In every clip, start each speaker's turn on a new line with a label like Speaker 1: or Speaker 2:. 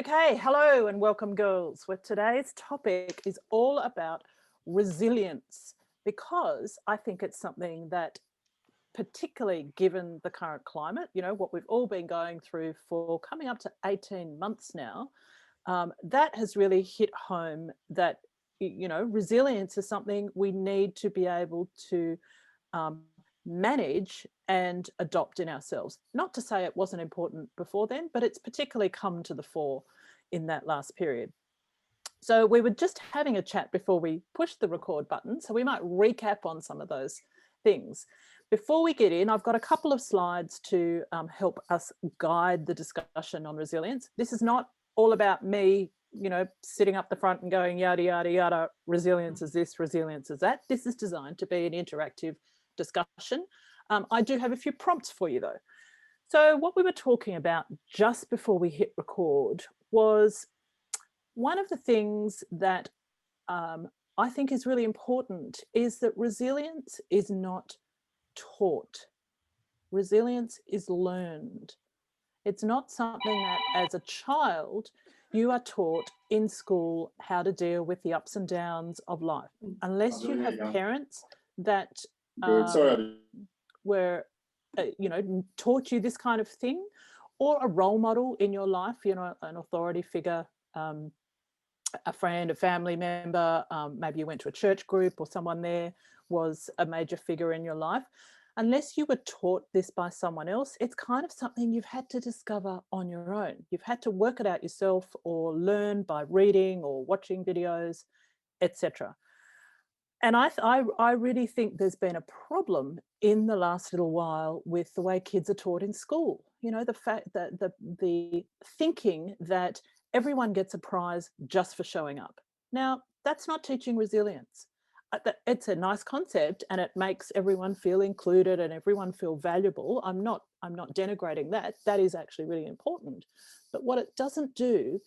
Speaker 1: Okay, hello and welcome, girls. Where today's topic is all about resilience, because I think it's something that, particularly given the current climate, what we've all been going through for coming up to 18 months now, that has really hit home that, resilience is something we need to be able to um, manage and adopt in ourselves. Not to say it wasn't important before then, but it's particularly come to the fore in that last period. So we were just having a chat before we pushed the record button, so we might recap on some of those things. Before we get in, I've got a couple of slides to help us guide the discussion on resilience. This is not all about me, sitting up the front and going yada, yada, yada, resilience is this, resilience is that. This is designed to be an interactive discussion. I do have a few prompts for you though. So what we were talking about just before we hit record was one of the things that I think is really important is that resilience is not taught. Resilience is learned. It's not something that as a child you are taught in school how to deal with the ups and downs of life, unless you have parents that were, taught you this kind of thing, or a role model in your life, an authority figure, a friend, a family member, maybe you went to a church group or someone there was a major figure in your life. Unless you were taught this by someone else, it's kind of something you've had to discover on your own. You've had to work it out yourself or learn by reading or watching videos, etc. And I really think there's been a problem in the last little while with the way kids are taught in school. The fact that the thinking that everyone gets a prize just for showing up. Now, that's not teaching resilience. It's a nice concept and it makes everyone feel included and everyone feel valuable. I'm not denigrating that. That is actually really important. But what it doesn't do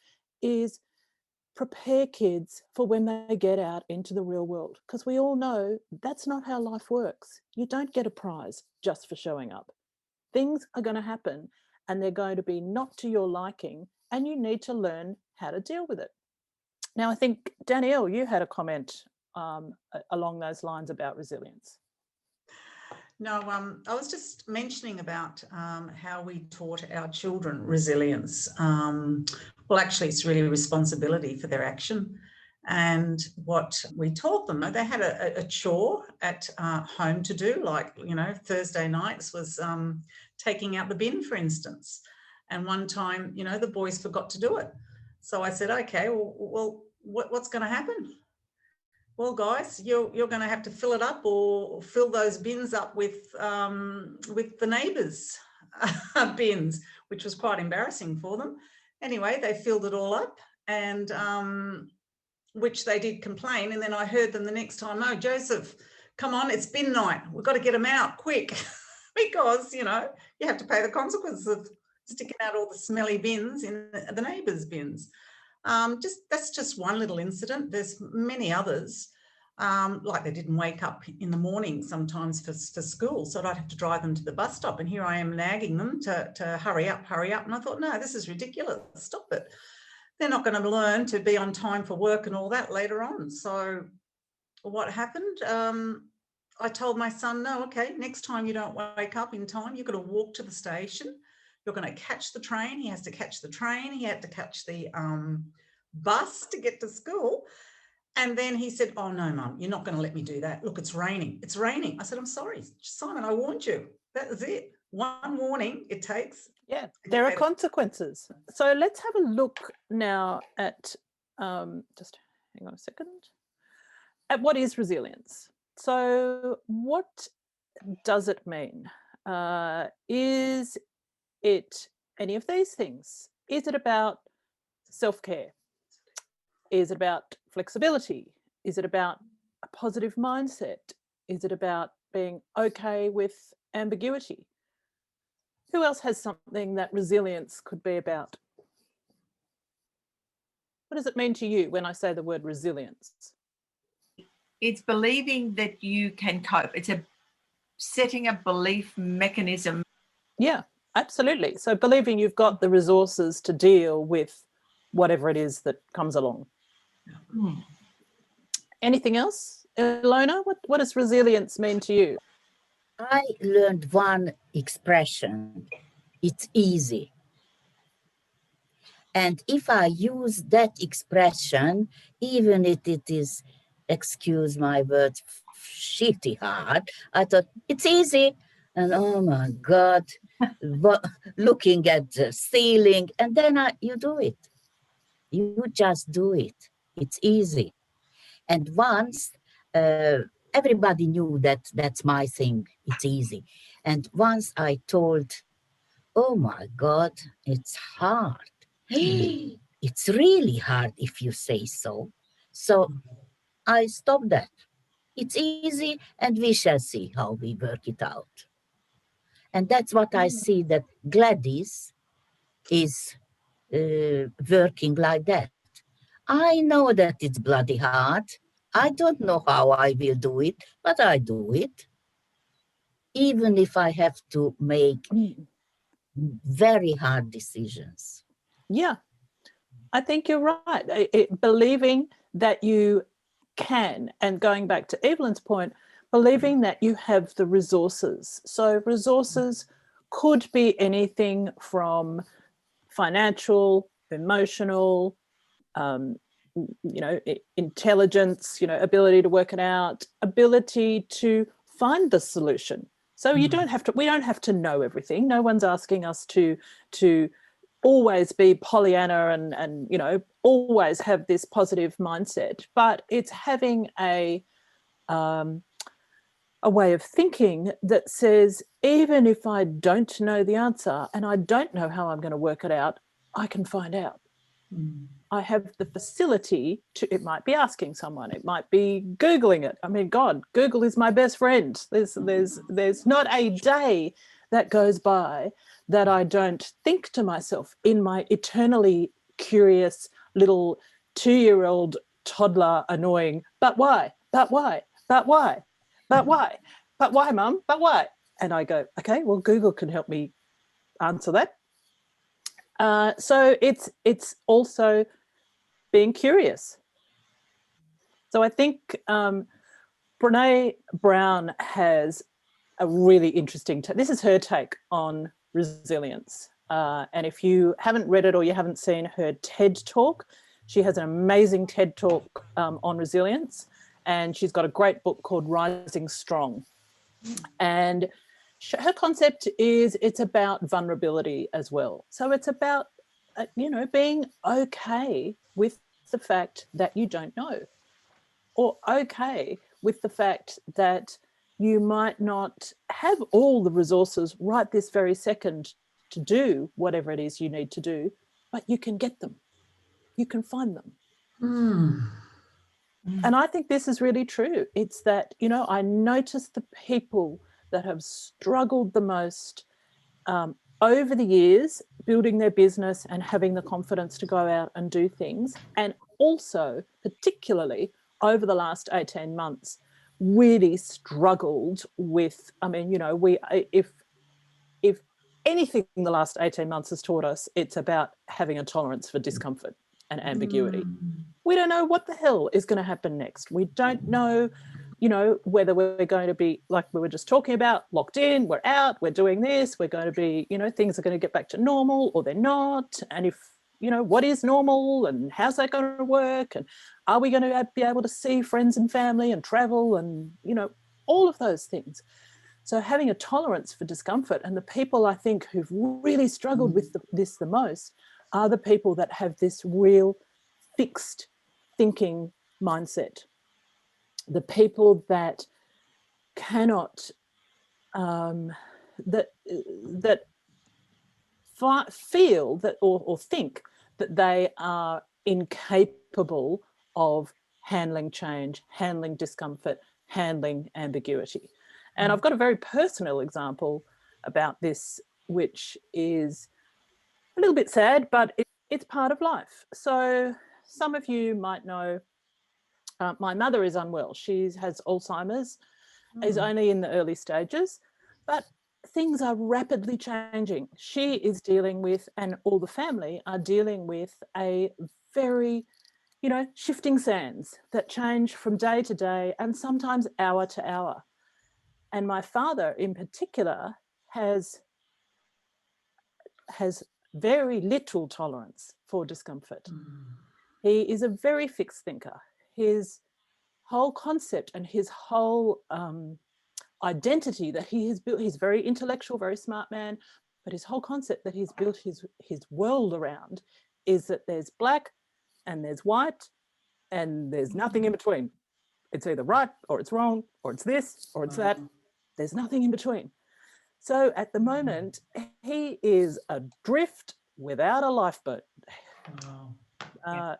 Speaker 1: is prepare kids for when they get out into the real world, because we all know that's not how life works. You don't get a prize just for showing up. Things are going to happen and they're going to be not to your liking, and you need to learn how to deal with it. Now, I think, Danielle, you had a comment along those lines about resilience.
Speaker 2: No, I was just mentioning about how we taught our children resilience. Well, actually, it's really a responsibility for their action. And what we taught them, they had a chore at home to do, like, Thursday nights was taking out the bin, for instance. And one time, the boys forgot to do it. So I said, okay, well what's going to happen? Well, guys, you're going to have to fill it up or fill those bins up with the neighbours' bins, which was quite embarrassing for them. Anyway, they filled it all up, and which they did complain. And then I heard them the next time, "Oh, Joseph, come on, it's bin night. We've got to get them out quick," because, you have to pay the consequences of sticking out all the smelly bins in the neighbours' bins. That's just one little incident. There's many others, like they didn't wake up in the morning sometimes for school, so I'd have to drive them to the bus stop, and here I am nagging them to hurry up. And I thought, no, this is ridiculous. Stop it. They're not going to learn to be on time for work and all that later on. So what happened? I told my son, no, okay, next time you don't wake up in time, you're going to walk to the station. You're going to catch the train. He has to catch the train. He had to catch the bus to get to school. And then he said, oh, no, Mum, you're not going to let me do that. Look, it's raining. It's raining. I said, I'm sorry, Simon, I warned you. That was it. One warning it takes.
Speaker 1: Yeah, there are consequences. So let's have a look now at, just hang on a second, at what is resilience. So what does it mean? Is it any of these things? Is it about self-care? Is it about flexibility? Is it about a positive mindset? Is it about being okay with ambiguity? Who else has something that resilience could be about? What does it mean to you when I say the word resilience?
Speaker 3: It's believing that you can cope. It's setting a belief mechanism.
Speaker 1: Yeah, absolutely. So believing you've got the resources to deal with whatever it is that comes along.
Speaker 3: Mm.
Speaker 1: Anything else, Ilona? What does resilience mean to you?
Speaker 4: I learned one expression. It's easy. And if I use that expression, even if it is, excuse my words, shitty hard, I thought, it's easy. And oh my God, looking at the ceiling, and then you do it. You just do it. It's easy. And once, everybody knew that that's my thing. It's easy. And once I told, oh my God, it's hard. It's really hard if you say so. So I stopped that. It's easy and we shall see how we work it out. And that's what I see, that Gladys is working like that. I know that it's bloody hard. I don't know how I will do it, but I do it. Even if I have to make very hard decisions.
Speaker 1: Yeah, I think you're right. Believing that you can, and going back to Evelyn's point, believing that you have the resources. So resources could be anything from financial, emotional, intelligence, ability to work it out, ability to find the solution. So we don't have to know everything. No one's asking us to always be Pollyanna and always have this positive mindset, but it's having a way of thinking that says, even if I don't know the answer and I don't know how I'm going to work it out, I can find out. I have the facility to, it might be asking someone, it might be Googling it. I mean, God, Google is my best friend. There's not a day that goes by that I don't think to myself in my eternally curious little 2-year-old toddler annoying, but why, but why, but why, but why, but why, Mum, but why? And I go, okay, well, Google can help me answer that. So it's also being curious. So I think Brené Brown has a really interesting this is her take on resilience. And if you haven't read it or you haven't seen her TED talk, she has an amazing TED talk on resilience, and she's got a great book called Rising Strong. And her concept is it's about vulnerability as well. So it's about, being okay with the fact that you don't know, or okay with the fact that you might not have all the resources right this very second to do whatever it is you need to do, but you can get them. You can find them. And I think this is really true. It's that, I notice the people that have struggled the most over the years, building their business and having the confidence to go out and do things. And also, particularly over the last 18 months, really struggled with, if anything the last 18 months has taught us, it's about having a tolerance for discomfort and ambiguity. We don't know what the hell is going to happen next. We don't know, whether we're going to be, like we were just talking about, locked in, we're out, we're doing this, we're going to be, things are going to get back to normal, or they're not. And if, what is normal and how's that going to work? And are we going to be able to see friends and family and travel and, all of those things. So having a tolerance for discomfort, and the people I think who've really struggled with this the most are the people that have this real fixed thinking mindset. The people that cannot, feel that or think that they are incapable of handling change, handling discomfort, handling ambiguity. And I've got a very personal example about this, which is a little bit sad, but it's part of life. So some of you might know my mother is unwell. She has Alzheimer's, is only in the early stages, but things are rapidly changing. She is dealing with, and all the family are dealing with, a very, you know, shifting sands that change from day to day and sometimes hour to hour. And my father in particular has very little tolerance for discomfort. He is a very fixed thinker. His whole concept and his whole identity that he has built, he's very intellectual, very smart man, but his whole concept that he's built his world around is that there's black and there's white and there's nothing in between. It's either right or it's wrong, or it's this or it's that. There's nothing in between. So at the moment, he is adrift without a lifeboat.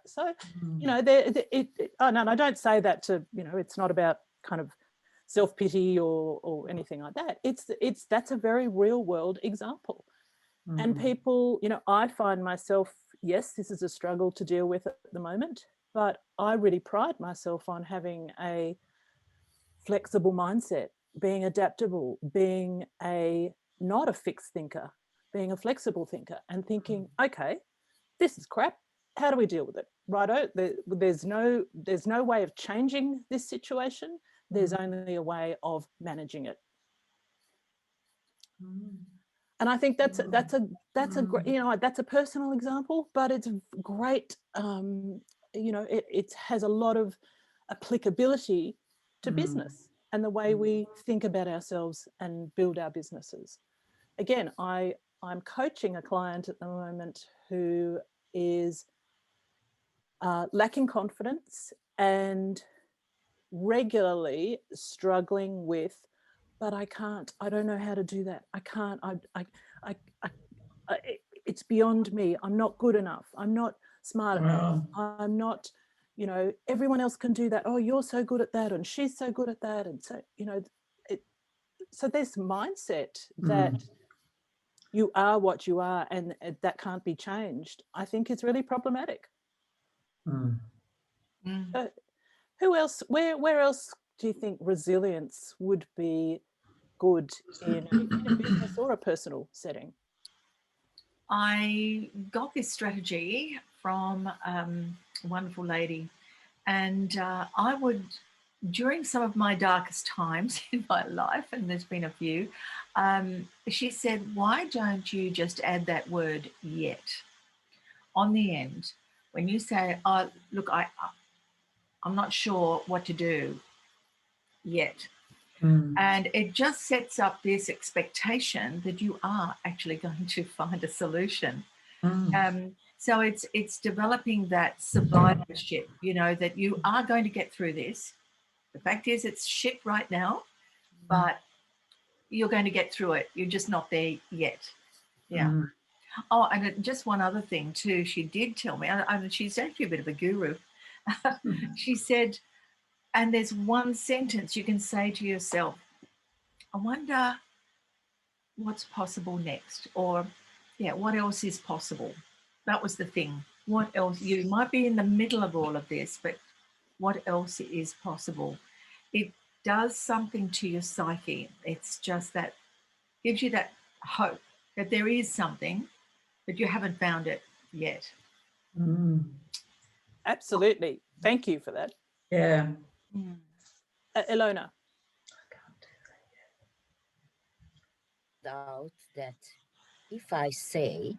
Speaker 1: So, you know, and I don't say that to, you know, it's not about kind of self-pity or anything like that. That's a very real world example. And people, you know, I find myself, yes, this is a struggle to deal with at the moment, but I really pride myself on having a flexible mindset, being adaptable, being not a fixed thinker, being a flexible thinker, and thinking, okay, this is crap. How do we deal with it? Righto, there's no way of changing this situation. There's only a way of managing it. And I think that's a great, you know, that's a personal example, but it's great. You know, it has a lot of applicability to business and the way we think about ourselves and build our businesses. Again, I'm coaching a client at the moment who is lacking confidence and regularly struggling with, but I don't know how to do that. I can't, it's beyond me. I'm not good enough. I'm not smart enough. I'm not, you know, everyone else can do that. Oh, you're so good at that. And she's so good at that. And so, you know, so this mindset that you are what you are and that can't be changed, I think is really problematic. Who else, where else do you think resilience would be good in a business or a personal setting?
Speaker 3: I got this strategy from a wonderful lady, and I would, during some of my darkest times in my life, and there's been a few, she said, why don't you just add that word yet on the end? When you say, oh, look, I'm not sure what to do yet. And it just sets up this expectation that you are actually going to find a solution. So it's developing that survivorship, you know, that you are going to get through this. The fact is it's shit right now, but you're going to get through it. You're just not there yet. Yeah. Oh, and just one other thing too, she did tell me, and she's actually a bit of a guru. She said, and there's one sentence you can say to yourself, I wonder what's possible next, or yeah, what else is possible? That was the thing. What else? You might be in the middle of all of this, but what else is possible? It does something to your psyche. It's just that gives you that hope that there is something, but you haven't found it yet.
Speaker 1: Absolutely. Thank you for that.
Speaker 2: Yeah.
Speaker 1: Ilona.
Speaker 4: Doubt that if I say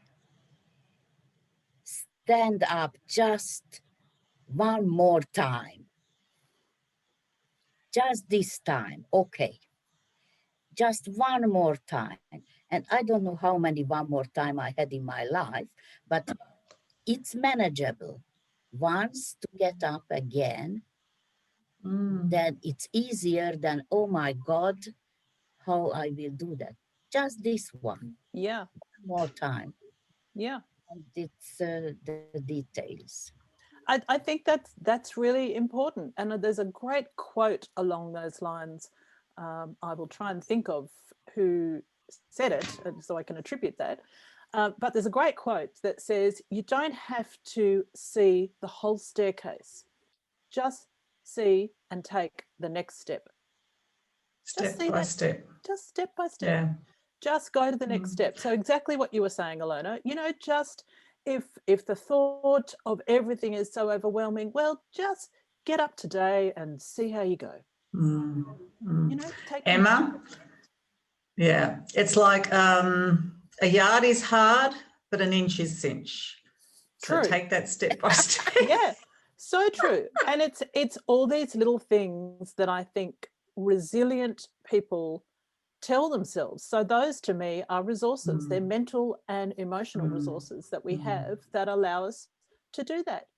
Speaker 4: stand up just one more time, just this time, okay, just one more time, and I don't know how many one more time I had in my life, but it's manageable. Once to get up again, then it's easier than, oh my God, how I will do that. Just this one.
Speaker 1: Yeah.
Speaker 4: One more time.
Speaker 1: Yeah.
Speaker 4: And it's the details.
Speaker 1: I think that's really important. And there's a great quote along those lines. I will try and think of who said it so I can attribute that. But there's a great quote that says, you don't have to see the whole staircase. Just see and take the next step.
Speaker 2: Step by step.
Speaker 1: Just step by step.
Speaker 2: Yeah.
Speaker 1: just go to the next step. So exactly what you were saying, Alona, you know, just if the thought of everything is so overwhelming, well, just get up today and see how you go. You know, take
Speaker 2: Emma, yeah, it's like a yard is hard, but an inch is cinch. So
Speaker 1: True.
Speaker 2: take that step by step.
Speaker 1: Yeah, so true. And it's all these little things that I think resilient people tell themselves. So those to me are resources. They're mental and emotional resources that we have that allow us to do that.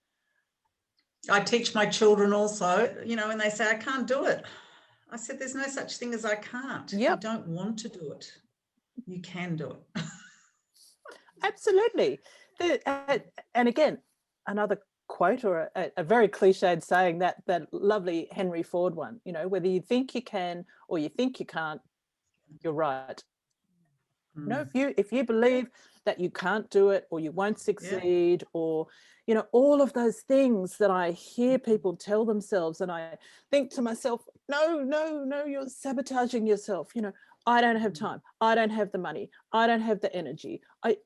Speaker 2: I teach my children also, you know, when they say, I can't do it. I said, there's no such thing as I can't.
Speaker 1: Yep.
Speaker 2: You don't want to do it. You can do it.
Speaker 1: Absolutely. And again, another quote or a very cliched saying, that lovely Henry Ford one, you know, whether you think you can or you think you can't, you're right. You know, if you believe that you can't do it or you won't succeed, or, you know, all of those things that I hear people tell themselves, and I think to myself, no, you're sabotaging yourself. You know, I don't have time. I don't have the money. I don't have the energy.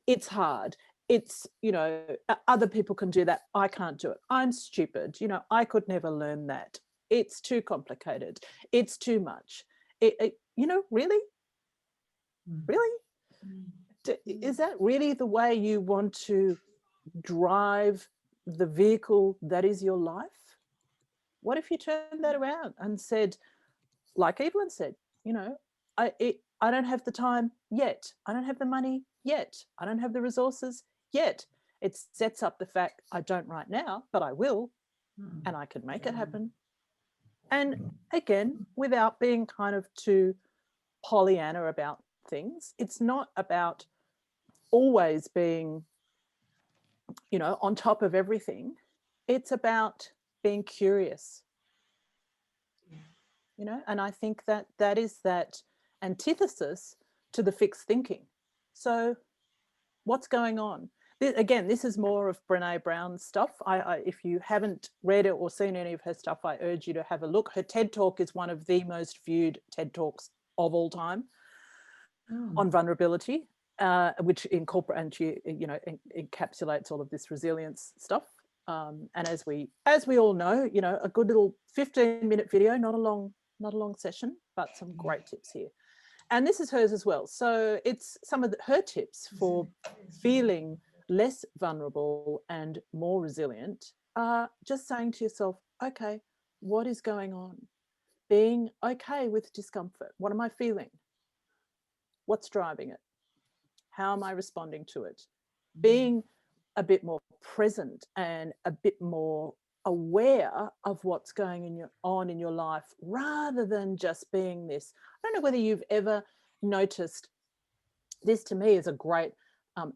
Speaker 1: It's hard. It's, you know, other people can do that. I can't do it. I'm stupid. You know, I could never learn that. It's too complicated. It's too much. You know, really? Is that really the way you want to drive the vehicle that is your life? What if you turned that around and said, like Evelyn said, you know, I don't have the time yet. I don't have the money yet. I don't have the resources yet. It sets up the fact I don't right now, but I will, and I can make it happen. And again, without being kind of too Pollyanna about things, it's not about always being, you know, on top of everything. It's about being curious, you know, and I think that is that antithesis to the fixed thinking. So what's going on? Again, this is more of Brene Brown's stuff. If you haven't read it or seen any of her stuff, I urge you to have a look. Her TED Talk is one of the most viewed TED Talks of all time on vulnerability, which incorporates, and she, you know, encapsulates all of this resilience stuff. And as we all know, you know, a good little 15-minute video, not a long session, but some great tips here. And this is hers as well. So it's some of her tips for feeling less vulnerable and more resilient are just saying to yourself, okay, what is going on? Being okay with discomfort. What am I feeling? What's driving it? How am I responding to it? Being a bit more present and a bit more aware of what's going on in your life, rather than just being this. I don't know whether you've ever noticed, this to me is a great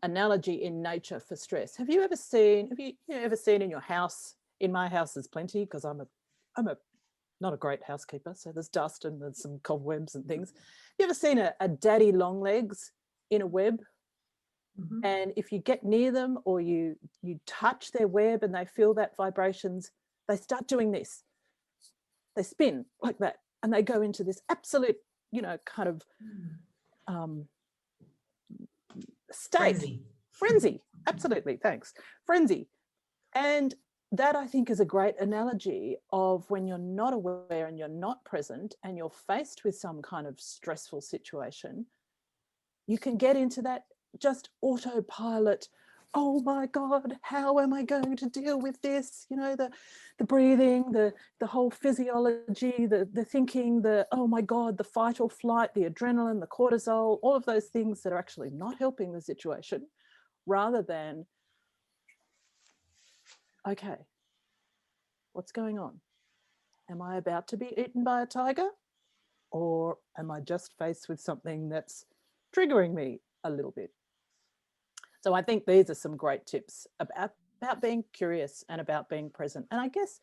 Speaker 1: analogy in nature for stress. Have you ever seen in your house? In my house there's plenty, because I'm not a great housekeeper, so there's dust and there's some cobwebs and things. You ever seen a daddy long legs in a web? And if you get near them or you touch their web and they feel that vibrations, they start doing this. They spin like that, and they go into this absolute, you know, kind of state. Frenzy. Absolutely, thanks. Frenzy. And that, I think, is a great analogy of when you're not aware and you're not present and you're faced with some kind of stressful situation, you can get into that just autopilot. Oh my God, how am I going to deal with this? You know, the breathing, the whole physiology, the thinking, oh my God, the fight or flight, the adrenaline, the cortisol, all of those things that are actually not helping the situation, rather than, okay, what's going on? Am I about to be eaten by a tiger? Or am I just faced with something that's triggering me a little bit? So I think these are some great tips about being curious and about being present. And I guess,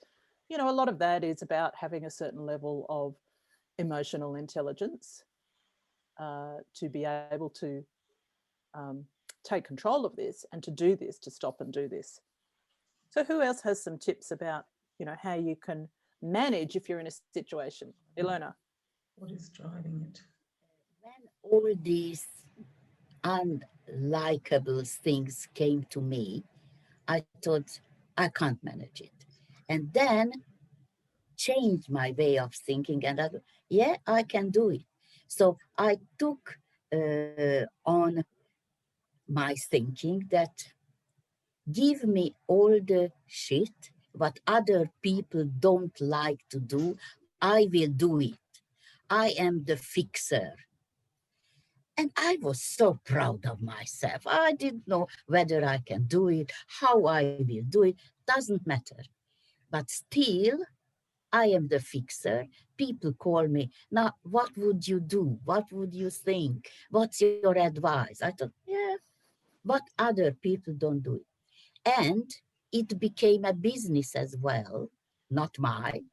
Speaker 1: you know, a lot of that is about having a certain level of emotional intelligence to be able to take control of this and to do this, to stop and do this. So who else has some tips about, you know, how you can manage if you're in a situation? Ilona.
Speaker 2: What is driving it?
Speaker 4: When all these unlikable things came to me, I thought, I can't manage it. And then changed my way of thinking, and I thought, yeah, I can do it. So I took on my thinking that give me all the shit what other people don't like to do, I will do it. I am the fixer. And I was so proud of myself. I didn't know whether I can do it, how I will do it, doesn't matter. But still, I am the fixer. People call me, now, what would you do? What would you think? What's your advice? I thought, yeah, but other people don't do it. And it became a business as well, not mine.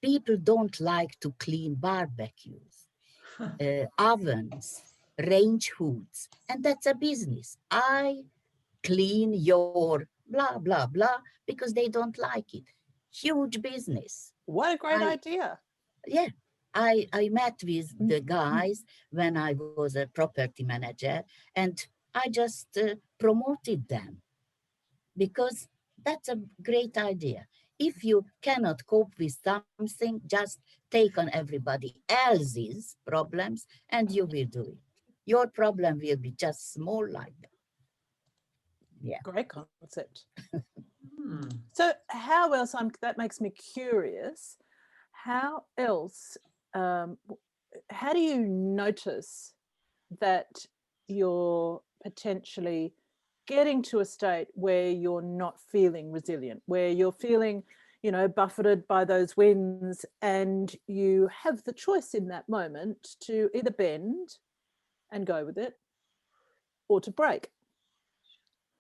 Speaker 4: People don't like to clean barbecues, ovens, range hoods, and that's a business. I clean your blah, blah, blah, because they don't like it. Huge business.
Speaker 1: What a great idea.
Speaker 4: Yeah, I met with the guys when I was a property manager, and I just promoted them because that's a great idea. If you cannot cope with something, just take on everybody else's problems and you will do it. Your problem will be just small like that. Yeah.
Speaker 1: Great concept.
Speaker 2: Hmm.
Speaker 1: So how else, that makes me curious, how else, how do you notice that you're potentially getting to a state where you're not feeling resilient, where you're feeling, you know, buffeted by those winds, and you have the choice in that moment to either bend and go with it or to break?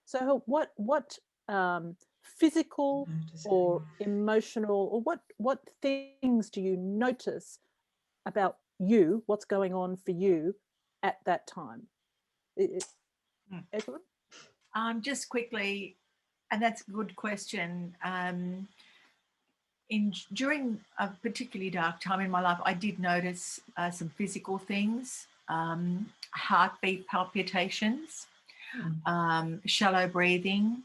Speaker 1: So what physical or emotional, or what things do you notice about you, what's going on for you at that time? Evelyn?
Speaker 3: Just quickly, and that's a good question. During a particularly dark time in my life, I did notice some physical things, heartbeat palpitations, shallow breathing,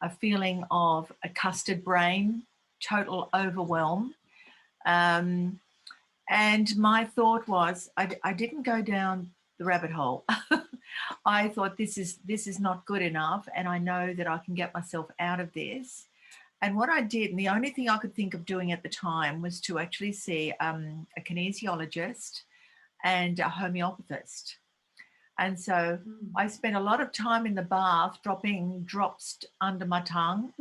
Speaker 3: a feeling of a custard brain, total overwhelm. And my thought was, I didn't go down the rabbit hole. I thought this is not good enough, and I know that I can get myself out of this. And what I did, and the only thing I could think of doing at the time, was to actually see a kinesiologist and a homeopathist. And so I spent a lot of time in the bath, dropping drops under my tongue,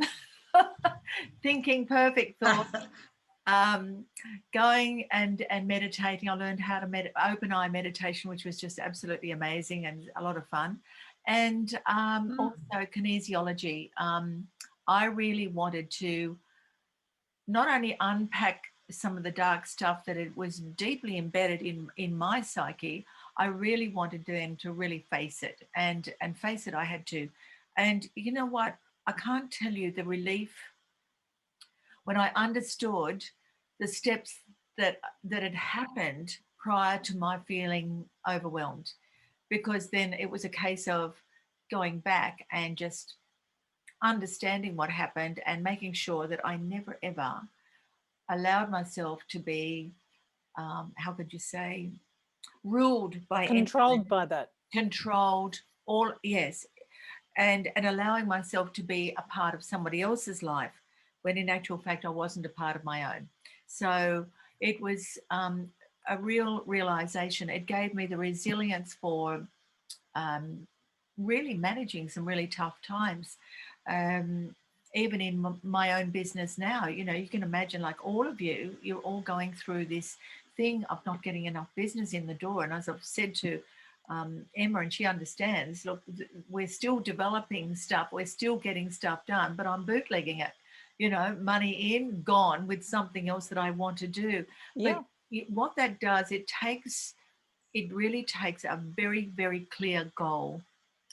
Speaker 3: thinking perfect thoughts, going and meditating. I learned how to open eye meditation, which was just absolutely amazing and a lot of fun. And also kinesiology. I really wanted to not only unpack some of the dark stuff that it was deeply embedded in my psyche, I really wanted them to really face it, and face it I had to. And you know what? I can't tell you the relief when I understood the steps that had happened prior to my feeling overwhelmed, because then it was a case of going back and just understanding what happened and making sure that I never ever allowed myself to be, how could you say, ruled by
Speaker 1: Controlled
Speaker 3: anything.
Speaker 1: by that.
Speaker 3: Controlled, all, yes, and allowing myself to be a part of somebody else's life, when in actual fact I wasn't a part of my own. So it was a real realization. It gave me the resilience for really managing some really tough times. Even in my own business now, you know, you can imagine, like all of you, you're all going through this thing of not getting enough business in the door. And as I've said to Emma, and she understands, look, we're still developing stuff, we're still getting stuff done, but I'm bootlegging it, you know, money in, gone with something else that I want to do.
Speaker 1: Yeah.
Speaker 3: But what that does, it really takes a very, very clear goal,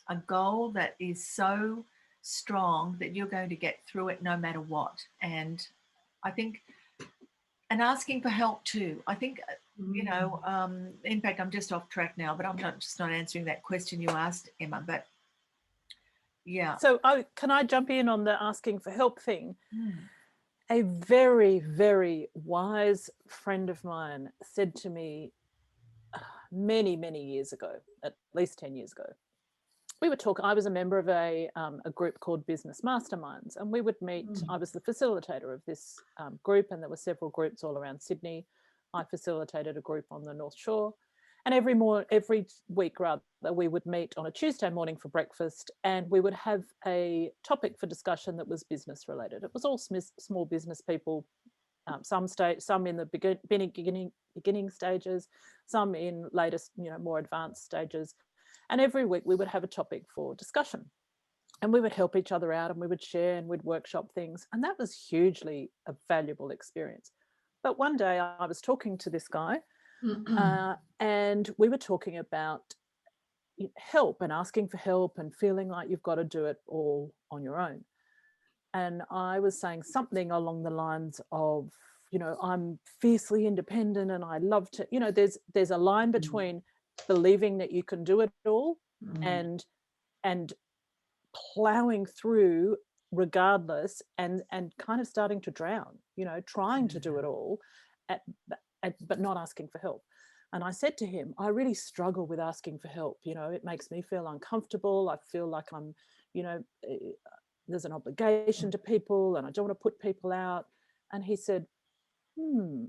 Speaker 3: a goal that is so strong that you're going to get through it no matter what. And I think, and asking for help too. I think you know, in fact, I'm just off track now, but I'm just not answering that question you asked, Emma, but yeah.
Speaker 1: So can I jump in on the asking for help thing? A very, very wise friend of mine said to me many, many years ago, at least 10 years ago, we were talking, I was a member of a group called Business Masterminds, and we would meet, I was the facilitator of this group, and there were several groups all around Sydney. I facilitated a group on the North Shore, and every week rather, we would meet on a Tuesday morning for breakfast, and we would have a topic for discussion that was business related. It was all small business people, some in the beginning stages, some in latest, more advanced stages. And every week we would have a topic for discussion, and we would help each other out, and we would share and we'd workshop things. And that was hugely a valuable experience. But one day I was talking to this guy and we were talking about help and asking for help and feeling like you've got to do it all on your own. And I was saying something along the lines of, I'm fiercely independent and I love to, there's a line between believing that you can do it all and plowing through regardless and kind of starting to drown, trying to do it all but not asking for help. And I said to him, I really struggle with asking for help. It makes me feel uncomfortable. I feel like I'm, there's an obligation to people and I don't want to put people out. And he said, he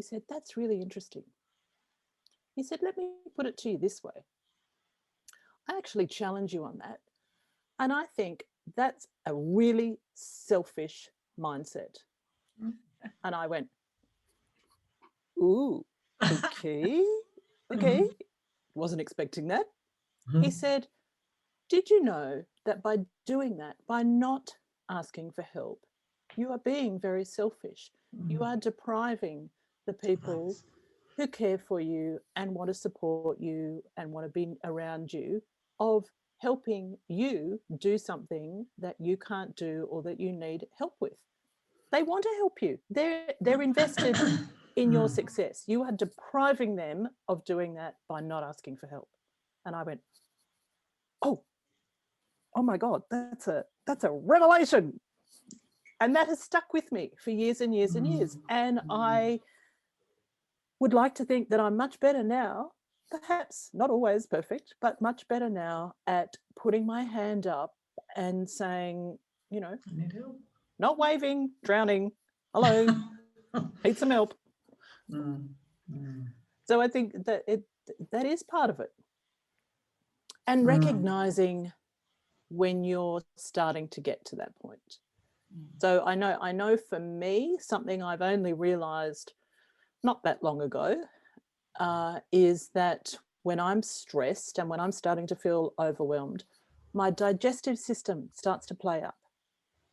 Speaker 1: said, that's really interesting. He said, let me put it to you this way. I actually challenge you on that. And I think that's a really selfish mindset. And I went, ooh, okay. Wasn't expecting that. He said, did you know that by doing that, by not asking for help, you are being very selfish. You are depriving the people who care for you and want to support you and want to be around you of helping you do something that you can't do or that you need help with. They want to help you. They're invested in your success. You are depriving them of doing that by not asking for help. And I went, oh my God, that's a revelation. And that has stuck with me for years and years and years. And I would like to think that I'm much better now, perhaps not always perfect, but much better now at putting my hand up and saying, I need help. Not waving, drowning, hello, need some help. So I think that that is part of it. And recognizing when you're starting to get to that point. So I know for me, something I've only realized not that long ago is that when I'm stressed and when I'm starting to feel overwhelmed, my digestive system starts to play up.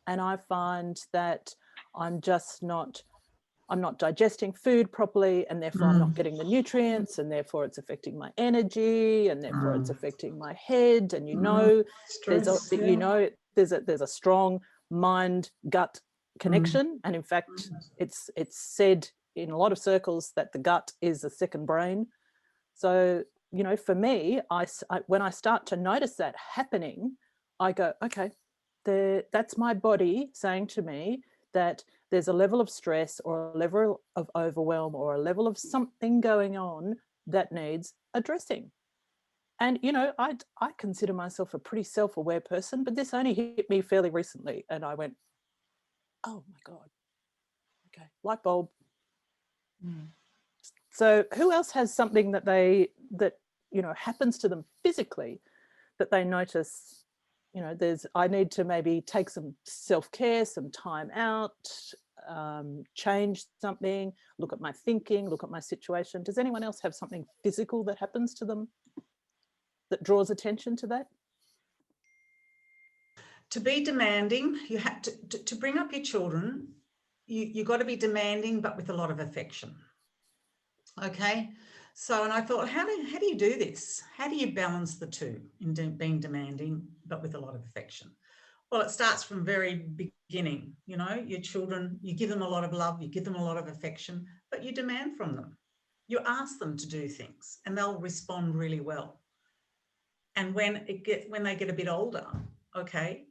Speaker 1: And I find that I'm not digesting food properly, and therefore I'm not getting the nutrients, and therefore it's affecting my energy, and therefore it's affecting my head. And there's a strong mind gut connection, and in fact it's said in a lot of circles that the gut is a second brain. So for me, when I start to notice that happening, I go, okay, that's my body saying to me that there's a level of stress or a level of overwhelm or a level of something going on that needs addressing. And, I consider myself a pretty self-aware person, but this only hit me fairly recently. And I went, oh my God, okay, light bulb. So who else has something that happens to them physically that they notice, I need to maybe take some self-care, some time out, change something, look at my thinking, look at my situation. Does anyone else have something physical that happens to them that draws attention to that?
Speaker 2: To be demanding, you have to bring up your children, you've got to be demanding, but with a lot of affection. Okay. So, and I thought, how do you do this? How do you balance the two in being demanding, but with a lot of affection? Well, it starts from very beginning, your children, you give them a lot of love, you give them a lot of affection, but you demand from them. You ask them to do things and they'll respond really well. And when they get a bit older, okay,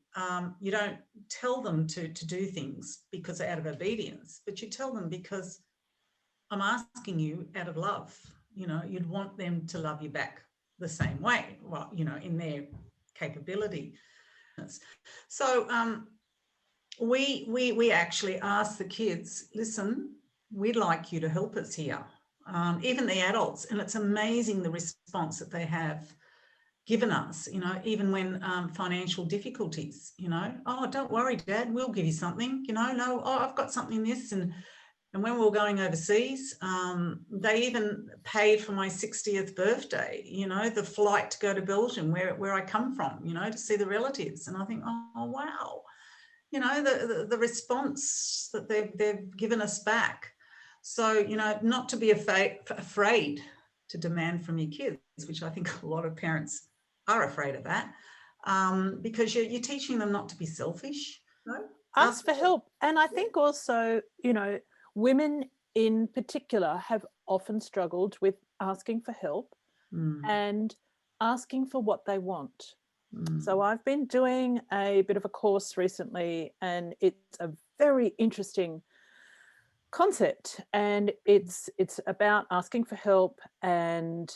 Speaker 2: you don't tell them to do things because out of obedience, but you tell them because I'm asking you out of love. You know, you'd want them to love you back the same way, well, you know, in their capability. So we actually ask the kids, listen, we'd like you to help us here. Even the adults, and it's amazing the response that they have given us, you know, even when financial difficulties, you know, oh, don't worry, Dad, we'll give you something, you know, no, oh, I've got something this. And when we were going overseas, they even paid for my 60th birthday, you know, the flight to go to Belgium, where I come from, you know, to see the relatives. And I think, oh, wow, you know, the response that they've given us back. So, you know, not to be afraid to demand from your kids, which I think a lot of parents are afraid of that, because you're teaching them not to be selfish. No?
Speaker 1: Ask for help. And I think also, you know, women in particular have often struggled with asking for help and asking for what they want. So I've been doing a bit of a course recently, and it's a very interesting concept, and it's about asking for help and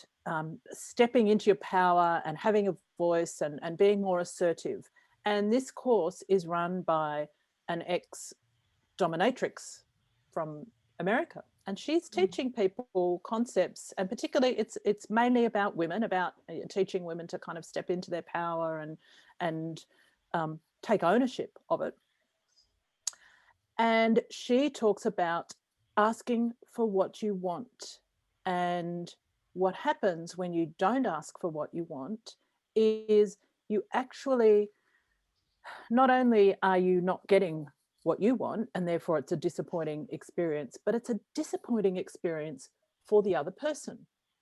Speaker 1: stepping into your power and having a voice and being more assertive. And this course is run by an ex-dominatrix from America, and she's teaching people concepts, and particularly it's mainly about women, about teaching women to kind of step into their power and take ownership of it. And she talks about asking for what you want, and what happens when you don't ask for what you want is you actually, not only are you not getting what you want, and therefore it's a disappointing experience, but it's a disappointing experience for the other person,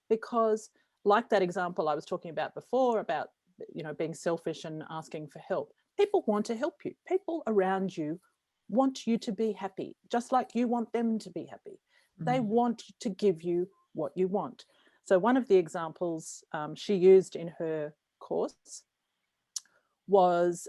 Speaker 1: because like that example I was talking about before about, you know, being selfish and asking for help, people want to help you. People around you want you to be happy, just like you want them to be happy. They want to give you what you want. So one of the examples she used in her course was,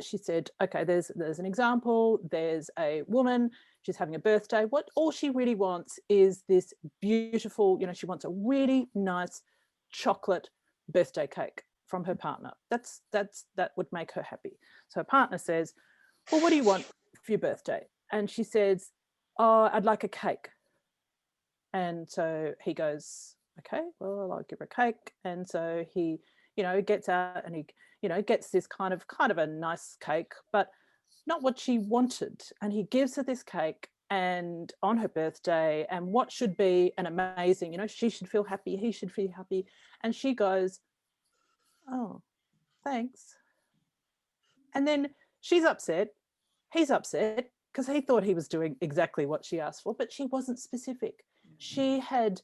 Speaker 1: she said, okay, there's an example, there's a woman, she's having a birthday. What all she really wants is this beautiful, you know, she wants a really nice chocolate birthday cake from her partner. That would make her happy. So her partner says, well, what do you want for your birthday? And she says, oh, I'd like a cake. And so he goes, okay, well, I'll give her a cake. And so he, you know, gets out and he, you know, gets this kind of a nice cake, but not what she wanted. And he gives her this cake and on her birthday, and what should be an amazing, you know, she should feel happy, he should feel happy. And she goes, oh, thanks. And then she's upset, he's upset, because he thought he was doing exactly what she asked for, but she wasn't specific. She had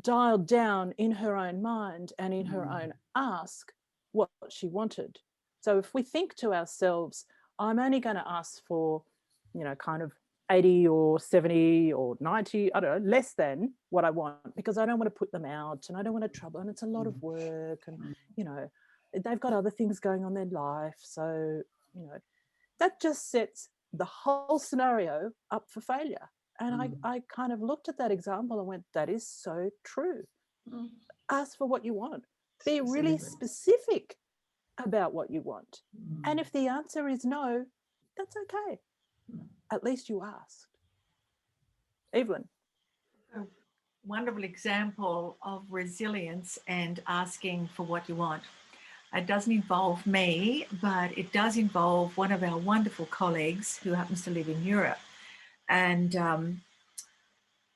Speaker 1: dialed down in her own mind and in her own ask what she wanted. So if we think to ourselves, I'm only going to ask for, you know, kind of 80 or 70 or 90, I don't know, less than what I want, because I don't want to put them out and I don't want to trouble, and it's a lot of work, and, you know, they've got other things going on in their life. So, you know, that just sets the whole scenario up for failure. And I kind of looked at that example and went, that is so true. Ask for what you want. Be really specific about what you want. And if the answer is no, that's okay. At least you asked. Evelyn.
Speaker 3: A wonderful example of resilience and asking for what you want. It doesn't involve me, but it does involve one of our wonderful colleagues who happens to live in Europe. And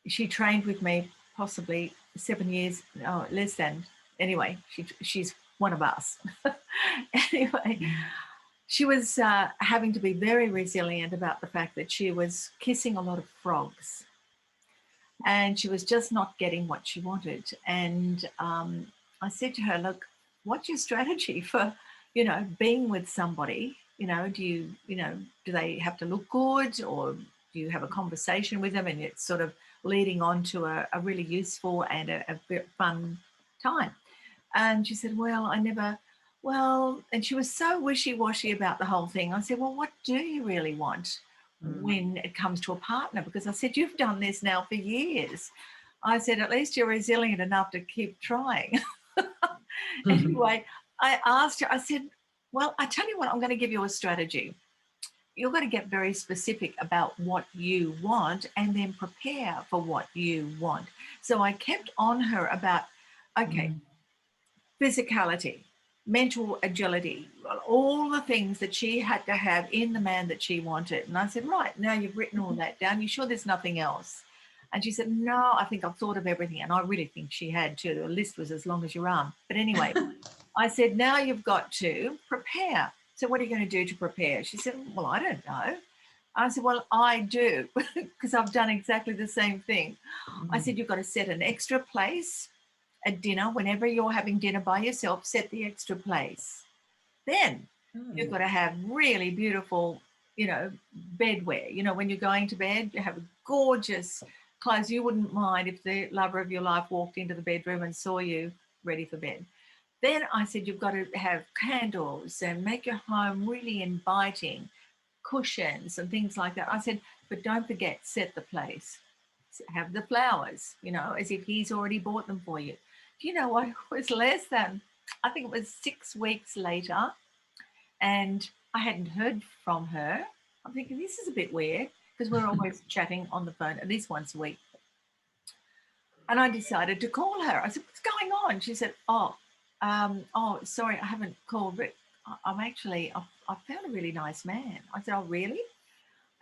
Speaker 3: she trained with me possibly 7 years, less than. Anyway, she's one of us. Anyway, she was having to be very resilient about the fact that she was kissing a lot of frogs. And she was just not getting what she wanted. And I said to her, look, what's your strategy for, you know, being with somebody? You know, do they have to look good, or do you have a conversation with them and it's sort of leading on to a really useful and a bit fun time. And she said, well, and she was so wishy-washy about the whole thing. I said, well, what do you really want when it comes to a partner? Because I said, you've done this now for years. I said, at least you're resilient enough to keep trying. Anyway, I asked her, I said, well, I tell you what, I'm going to give you a strategy. You're going to get very specific about what you want and then prepare for what you want. So I kept on her about, okay, physicality, mental agility, all the things that she had to have in the man that she wanted. And I said, right, now you've written all that down. You sure there's nothing else? And she said, no, I think I've thought of everything. And I really think she had too. The list was as long as your arm. But anyway, I said, now you've got to prepare. So what are you going to do to prepare? She said, well, I don't know. I said, well, I do, because I've done exactly the same thing. I said, you've got to set an extra place at dinner. Whenever you're having dinner by yourself, set the extra place. Then you've got to have really beautiful, bedwear. When you're going to bed, you have gorgeous clothes. You wouldn't mind if the lover of your life walked into the bedroom and saw you ready for bed. Then I said, you've got to have candles and make your home really inviting, cushions and things like that. I said, but don't forget, set the place. Have the flowers, as if he's already bought them for you. Do you know what? It was less than, I think it was 6 weeks later, and I hadn't heard from her. I'm thinking, this is a bit weird, because we're always chatting on the phone at least once a week. And I decided to call her. I said, what's going on? She said, sorry, I haven't called, but I found a really nice man. I said, oh, really?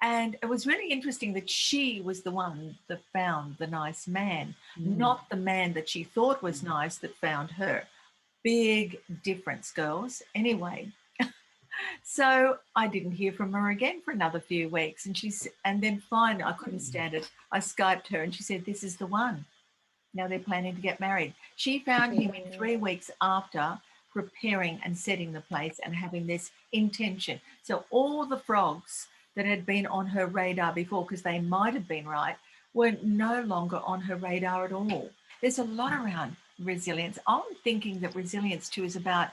Speaker 3: And it was really interesting that she was the one that found the nice man, not the man that she thought was nice that found her. Big difference, girls. Anyway, so I didn't hear from her again for another few weeks. And then finally, I couldn't stand it. I Skyped her and she said, this is the one. Now they're planning to get married. She found him in 3 weeks after preparing and setting the place and having this intention. So all the frogs that had been on her radar before, because they might have been right, were no longer on her radar at all. There's a lot around resilience. I'm thinking that resilience too is about,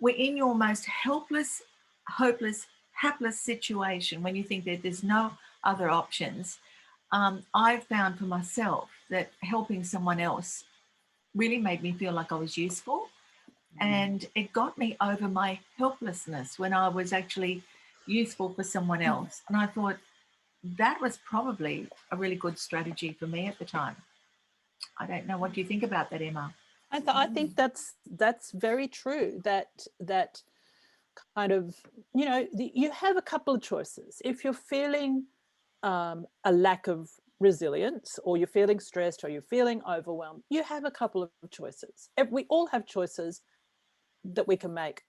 Speaker 3: we're in your most helpless, hopeless, hapless situation when you think that there's no other options. I've found for myself that helping someone else really made me feel like I was useful, and it got me over my helplessness when I was actually useful for someone else. And I thought that was probably a really good strategy for me at the time. I don't know, what do you think about that, Emma?
Speaker 1: I think that's very true. That kind of, you have a couple of choices. If you're feeling a lack of resilience, or you're feeling stressed, or you're feeling overwhelmed, you have a couple of choices. We all have choices that we can make.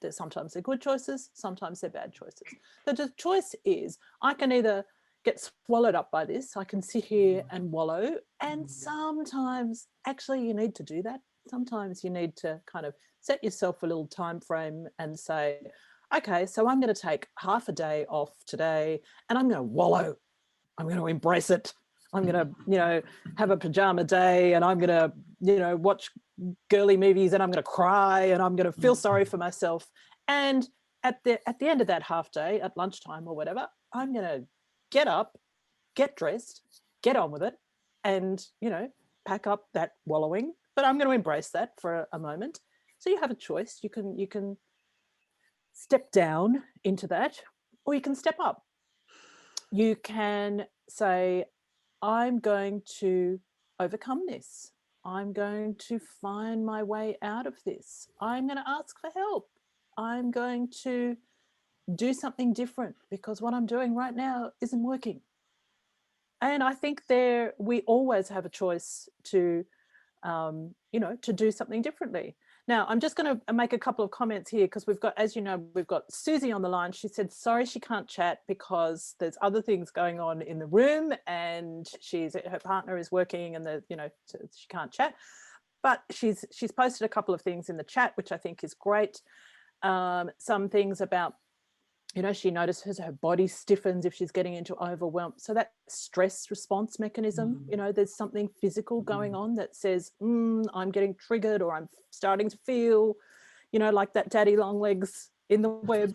Speaker 1: Sometimes they're good choices, sometimes they're bad choices. The choice is, I can either get swallowed up by this, I can sit here and wallow, and sometimes actually you need to do that. Sometimes you need to kind of set yourself a little time frame and say, okay, so I'm going to take half a day off today and I'm going to wallow. I'm going to embrace it. I'm going to, have a pajama day, and I'm going to, watch girly movies, and I'm going to cry, and I'm going to feel sorry for myself. And at the end of that half day, at lunchtime or whatever, I'm going to get up, get dressed, get on with it, and, pack up that wallowing. But I'm going to embrace that for a moment. So you have a choice. You can step down into that, or you can step up. You can say, I'm going to overcome this. I'm going to find my way out of this. I'm going to ask for help. I'm going to do something different, because what I'm doing right now isn't working. And I think we always have a choice to, to do something differently. Now, I'm just going to make a couple of comments here, because we've got, as you know, we've got Susie on the line. She said, sorry, she can't chat because there's other things going on in the room, and her partner is working, and so she can't chat. But she's posted a couple of things in the chat, which I think is great. Some things about you know, she notices her body stiffens if she's getting into overwhelm. So that stress response mechanism, you know, there's something physical going on that says, I'm getting triggered, or I'm starting to feel, you know, like that daddy long legs in the web.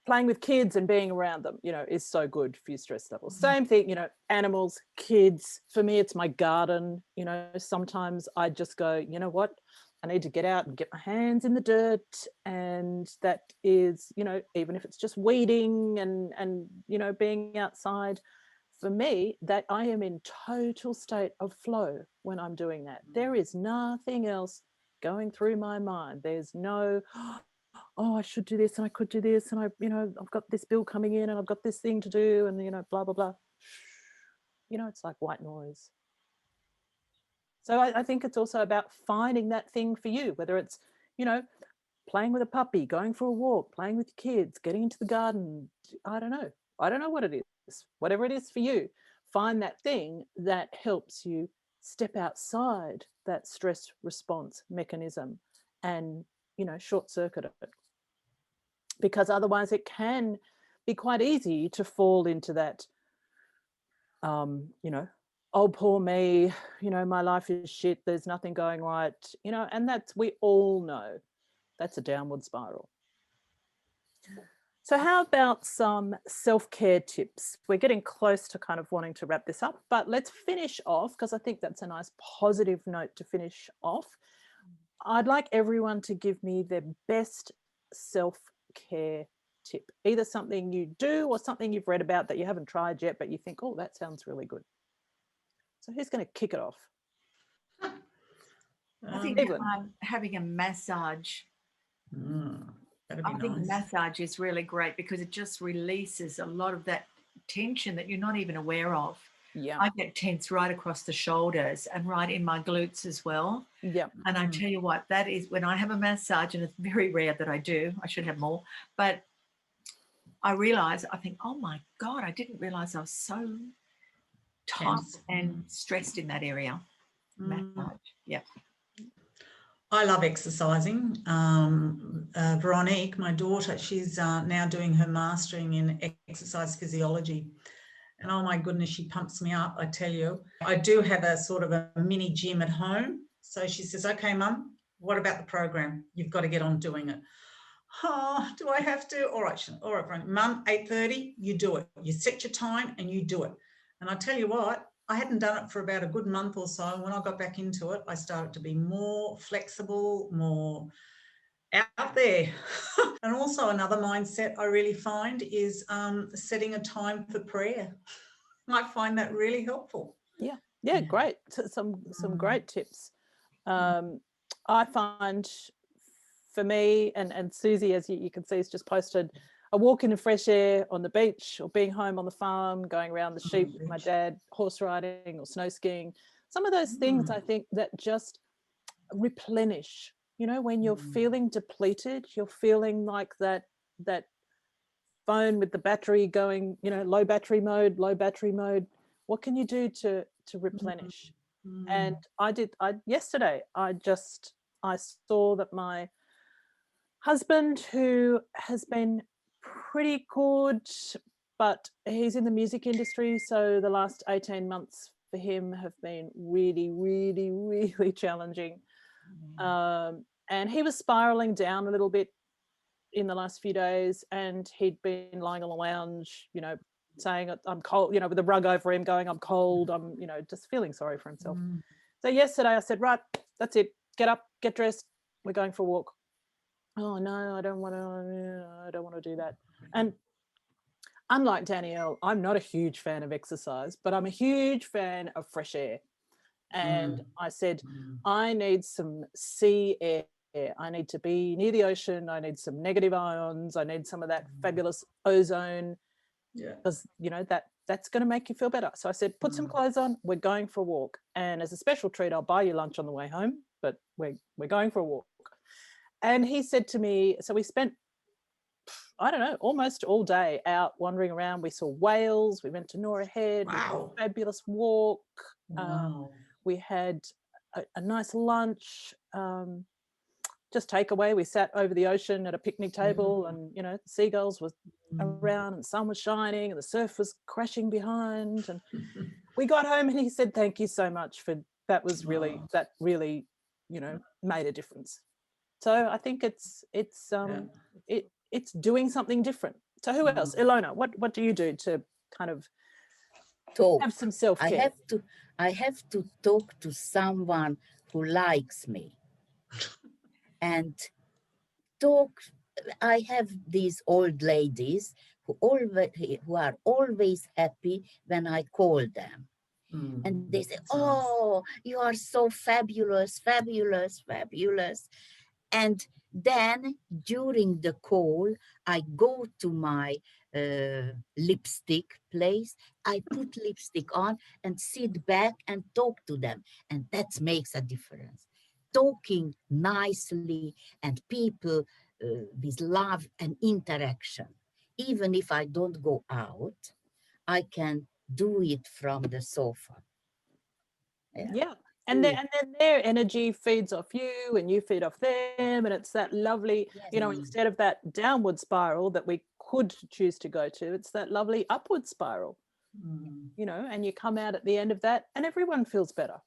Speaker 1: Playing with kids and being around them, you know, is so good for your stress levels. Same thing, you know, animals, kids. For me, it's my garden. You know, sometimes I just go, you know what, I need to get out and get my hands in the dirt. And that is, you know, even if it's just weeding and you know, being outside, for me, that I am in total state of flow when I'm doing that. There is nothing else going through my mind. There's no, oh, I should do this and I could do this, and I, you know, I've got this bill coming in and I've got this thing to do, and, you know, blah, blah, blah. You know, it's like white noise. So I think it's also about finding that thing for you, whether it's, you know, playing with a puppy, going for a walk, playing with your kids, getting into the garden. I don't know. I don't know what it is. Whatever it is for you, find that thing that helps you step outside that stress response mechanism and, you know, short circuit it. Because otherwise it can be quite easy to fall into that, you know, oh, poor me, you know, my life is shit, there's nothing going right, you know, and that's, we all know that's a downward spiral. So how about some self-care tips? We're getting close to kind of wanting to wrap this up, but let's finish off, because I think that's a nice positive note to finish off. I'd like everyone to give me their best self-care tip, either something you do or something you've read about that you haven't tried yet, but you think, oh, that sounds really good. So who's going to kick it off?
Speaker 3: I think having a massage.
Speaker 2: That'd be
Speaker 3: I think
Speaker 2: nice.
Speaker 3: massage is really great because it just releases a lot of that tension that you're not even aware of.
Speaker 1: Yeah.
Speaker 3: I get tense right across the shoulders and right in my glutes as well.
Speaker 1: Yeah.
Speaker 3: And I tell you what, that is when I have a massage, and it's very rare that I do, I should have more, but I realize, I think, oh my God, I didn't realize I was so tight and stressed in that area. Massage. Yeah.
Speaker 2: I love exercising. Veronique, my daughter, she's now doing her mastering in exercise physiology. And oh my goodness, she pumps me up, I tell you. I do have a sort of a mini gym at home. So she says, okay, Mum, what about the program? You've got to get on doing it. Oh, do I have to? All right, Veronique. Mum, 8:30, you do it. You set your time and you do it. And I tell you what, I hadn't done it for about a good month or so. And when I got back into it, I started to be more flexible, more out there. And also another mindset I really find is setting a time for prayer. I find that really helpful.
Speaker 1: Yeah, great. Some great tips. I find for me, and Susie, as you can see, has just posted a walk in the fresh air on the beach, or being home on the farm, going around the sheep with my dad, horse riding or snow skiing. Some of those things I think that just replenish, you know, when you're feeling depleted, you're feeling like that phone with the battery going, you know, low battery mode. What can you do to replenish? And yesterday I saw that my husband, who has been pretty good, but he's in the music industry, so the last 18 months for him have been really, really, really challenging. And he was spiraling down a little bit in the last few days, and he'd been lying on the lounge, you know, saying, I'm cold, you know, with the rug over him, going, I'm cold, I'm, you know, just feeling sorry for himself. So yesterday I said, right, that's it, get up, get dressed, we're going for a walk. Oh no, I don't want to do that. And unlike Danielle, I'm not a huge fan of exercise, but I'm a huge fan of fresh air. And I said, I need some sea air. I need to be near the ocean. I need some negative ions. I need some of that fabulous ozone, because, you know, that's going to make you feel better. So I said, put some clothes on. We're going for a walk. And as a special treat, I'll buy you lunch on the way home, but we're going for a walk. And he said to me, so we spent, I don't know, almost all day out wandering around. We saw whales. We went to Nora Head. We had a fabulous walk. We had a nice lunch. just takeaway. We sat over the ocean at a picnic table, and you know, the seagulls were around, and the sun was shining, and the surf was crashing behind. And we got home, and he said, "Thank you so much for that. Was really that really, you know, made a difference." So I think it's doing something different. So who else? Ilona, what do you do to kind of
Speaker 4: Talk.
Speaker 1: have some self-care?
Speaker 4: I have to talk to someone who likes me. And talk. I have these old ladies who are always happy when I call them. And they say, "Oh, you are so fabulous, fabulous, fabulous." And then during the call, I go to my lipstick place. I put lipstick on and sit back and talk to them. And that makes a difference. Talking nicely and people with love and interaction. Even if I don't go out, I can do it from the sofa.
Speaker 1: Yeah. And then their energy feeds off you, and you feed off them, and it's that lovely, you know, instead of that downward spiral that we could choose to go to, it's that lovely upward spiral, you know, and you come out at the end of that and everyone feels better.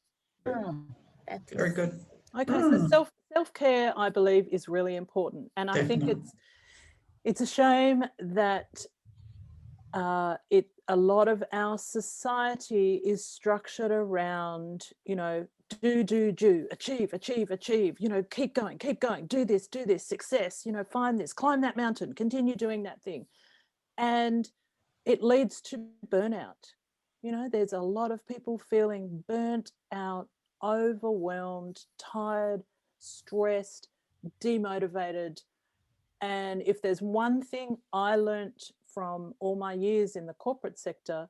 Speaker 2: Very good.
Speaker 1: Okay, so self-care, I believe, is really important. And I think it's a shame that a lot of our society is structured around, you know, do, achieve, you know, keep going, do this, success, you know, find this, climb that mountain, continue doing that thing. And it leads to burnout. You know, there's a lot of people feeling burnt out, overwhelmed, tired, stressed, demotivated. And if there's one thing I learnt from all my years in the corporate sector,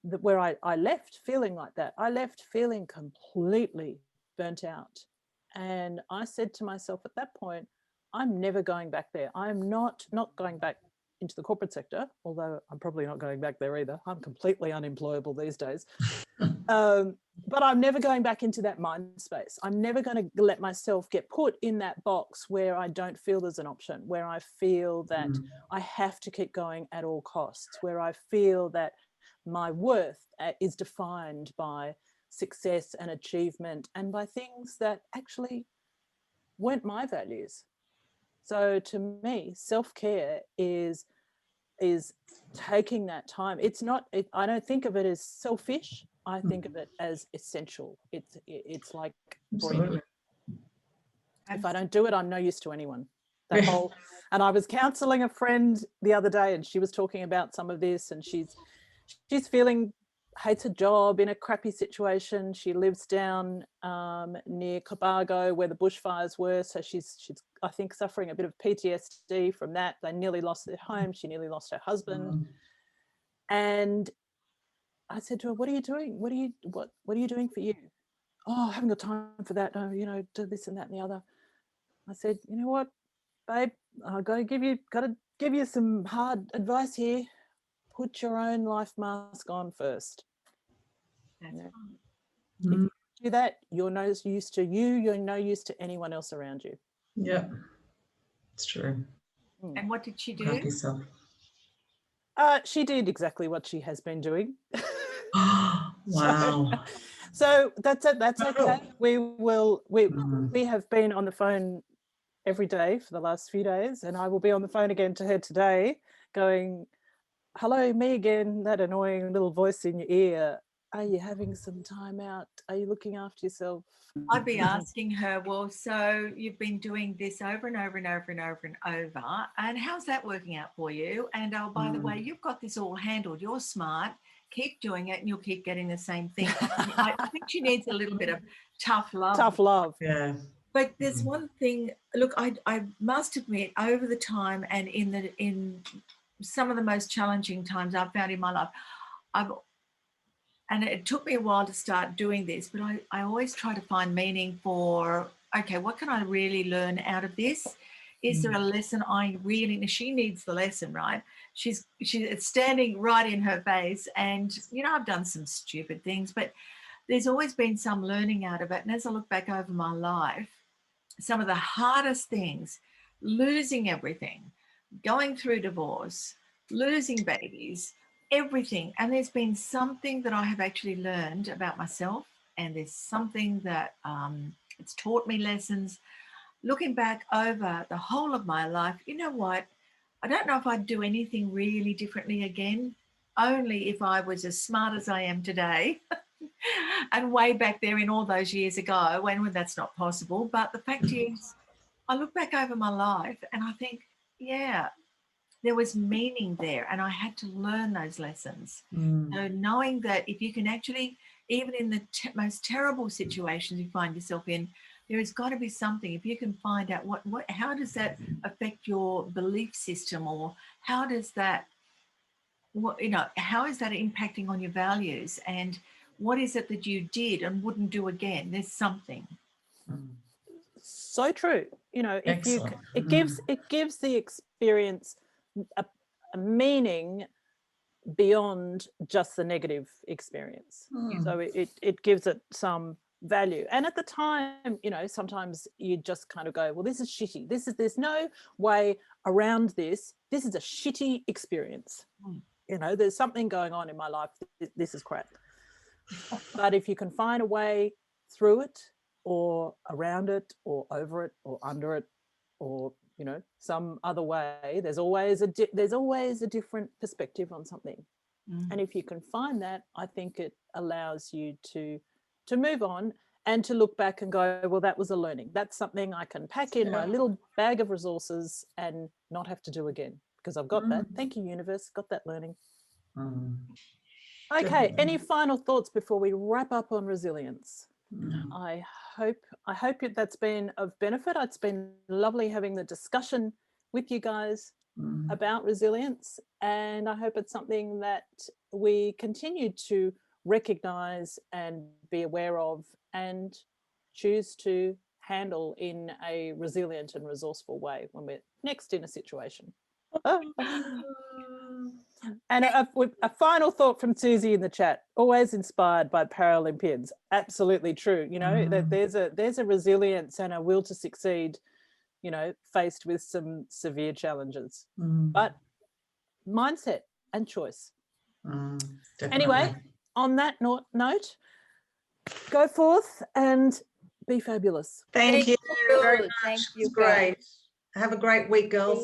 Speaker 1: that where I left feeling like that, I left feeling completely burnt out. And I said to myself at that point, I'm never going back there. I'm not going back into the corporate sector, although I'm probably not going back there either. I'm completely unemployable these days. But I'm never going back into that mind space. I'm never going to let myself get put in that box where I don't feel there's an option, where I feel that I have to keep going at all costs, where I feel that my worth is defined by success and achievement and by things that actually weren't my values. So to me, self-care is taking that time. It's not, I don't think of it as selfish. I think of it as essential. It's like breathing. If I don't do it, I'm no use to anyone. That whole, and I was counseling a friend the other day, and she was talking about some of this, and she's feeling, hates her job, in a crappy situation. She lives down near Cobargo where the bushfires were, so she's I think suffering a bit of PTSD from that. They nearly lost their home. She nearly lost her husband. And I said to her, "What are you doing? What are you doing for you?" "Oh, I haven't got time for that. Oh, you know, do this and that and the other." I said, "You know what, babe, I've got to give you some hard advice here. Put your own life mask on first."
Speaker 3: That's
Speaker 1: If you do that, you're no use to you, you're no use to anyone else around you.
Speaker 2: Yeah, it's true.
Speaker 3: And what did she do?
Speaker 2: Help yourself.
Speaker 1: She did exactly what she has been doing.
Speaker 2: Wow.
Speaker 1: So that's it. That's okay. We have been on the phone every day for the last few days, and I will be on the phone again to her today going, "Hello, me again, that annoying little voice in your ear. Are you having some time out? Are you looking after yourself?"
Speaker 3: I'd be asking her, well, so you've been doing this over and over, and how's that working out for you? And oh, by the way, you've got this all handled. You're smart. Keep doing it and you'll keep getting the same thing. I think she needs a little bit of tough love.
Speaker 1: Tough love.
Speaker 2: Yeah.
Speaker 3: But there's one thing, look, I must admit, over the time and in some of the most challenging times I've found in my life, and it took me a while to start doing this, but I always try to find meaning for, okay, what can I really learn out of this? Is there a lesson she needs the lesson, right? It's standing right in her face. And, you know, I've done some stupid things, but there's always been some learning out of it. And as I look back over my life, some of the hardest things, losing everything, going through divorce, losing babies, everything. And there's been something that I have actually learned about myself, and there's something that it's taught me lessons. Looking back over the whole of my life, you know what? I don't know if I'd do anything really differently again, only if I was as smart as I am today. And way back there in all those years ago, when that's not possible. But the fact is, I look back over my life and I think, yeah, there was meaning there, and I had to learn those lessons. So knowing that if you can actually, even in the most terrible situations you find yourself in, there has got to be something. If you can find out how does that affect your belief system, or how does that, how is that impacting on your values, and what is it that you did and wouldn't do again? There's something.
Speaker 1: So true. If you, it gives the experience a meaning beyond just the negative experience. So it gives it some value. And at the time, sometimes you just kind of go, well, this is shitty. There's no way around this. This is a shitty experience. There's something going on in my life. This is crap. But if you can find a way through it, or around it, or over it, or under it, or some other way, there's always a different perspective on something. And if you can find that, I think it allows you to move on and to look back and go, well, that was a learning. That's something I can pack in my little bag of resources and not have to do again, because I've got that. Thank you, universe. Got that learning. Okay,
Speaker 2: Definitely.
Speaker 1: any final thoughts before we wrap up on resilience? I hope that's been of benefit. It's been lovely having the discussion with you guys about resilience, and I hope it's something that we continue to recognize and be aware of and choose to handle in a resilient and resourceful way when we're next in a situation. And a final thought from Susie in the chat, always inspired by Paralympians. Absolutely true. That there's a resilience and a will to succeed, faced with some severe challenges, but mindset and choice. Anyway, on that note, go forth and be fabulous.
Speaker 2: Thank you very much.
Speaker 4: Thank you.
Speaker 2: It's great. Have a great week, girls.